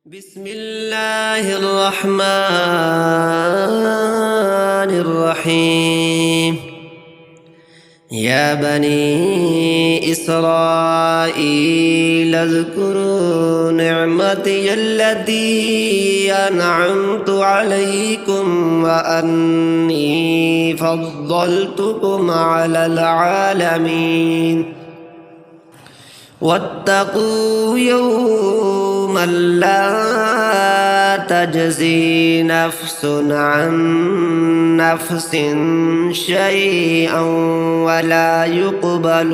بسم الله الرحمن الرحيم. يا بني إسرائيل اذكروا نعمتي التي أنعمت عليكم وأني فضلتكم على العالمين. واتقوا يوما لا تجزي نفس عن نفس شيئا ولا يقبل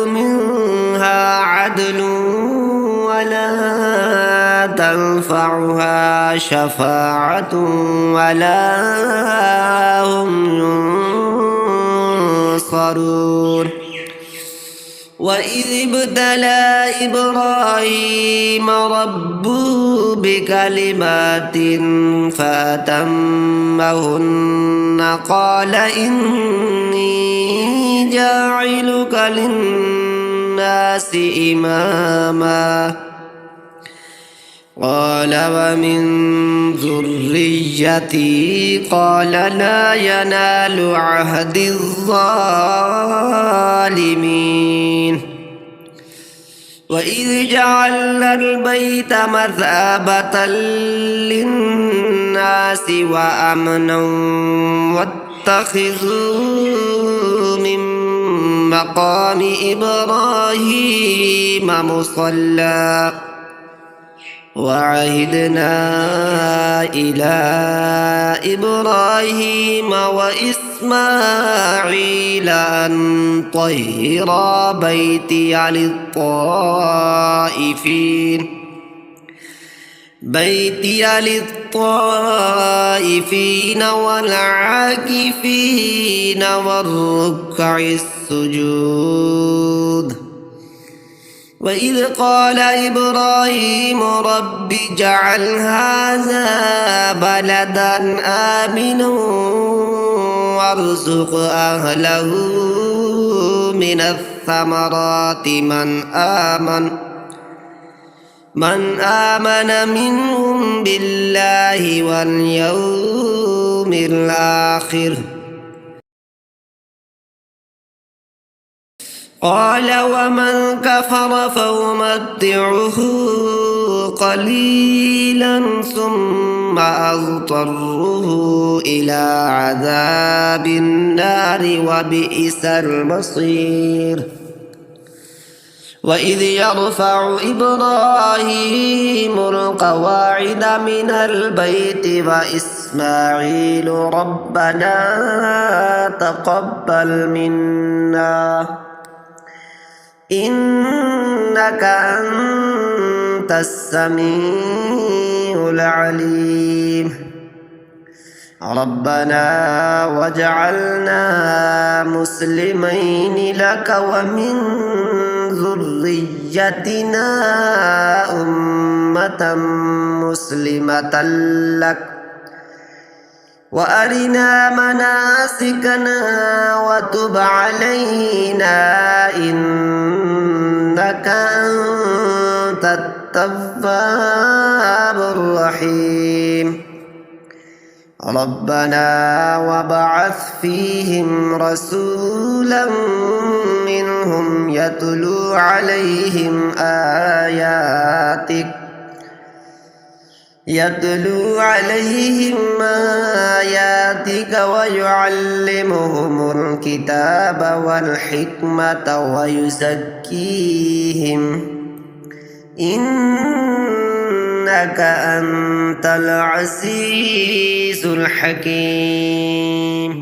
منها عدل ولا تنفعها شفاعة ولا هم ينصرون. وإذ ابتلى إبراهيم ربه بكلمات فأتمهن قال إني جاعلك للناس إماما قال ومن ذريتي قال لا ينال عهد الظالمين. وإذ جعلنا البيت مثابة للناس وأمنا واتخذوا من مقام إبراهيم مصلى وعهدنا إلى إبراهيم وإسماعيل أن طهرا بيتي للطائفين والعاكفين والركع السجود. وإذ قال إبراهيم رب اجعل هذا بلدا آمنا وارزق أهله من الثمرات من آمن منهم بالله واليوم الآخر. قال ومن كفر فأمتعه قليلا ثم أضطره إلى عذاب النار وبئس المصير. وإذ يرفع إبراهيم القواعد من البيت وإسماعيل ربنا تقبل منا إنك أنت السميع العليم. ربنا واجعلنا مسلمين لك ومن ذريتنا أمة مسلمة لك وأرنا مناسكنا وتب علينا إنك أنت التواب الرحيم. ربنا وابعث فيهم رسولا منهم يتلو عليهم آياتك ويعلمهم الكتاب والحكمة ويزكيهم إنك أنت العزيز الحكيم.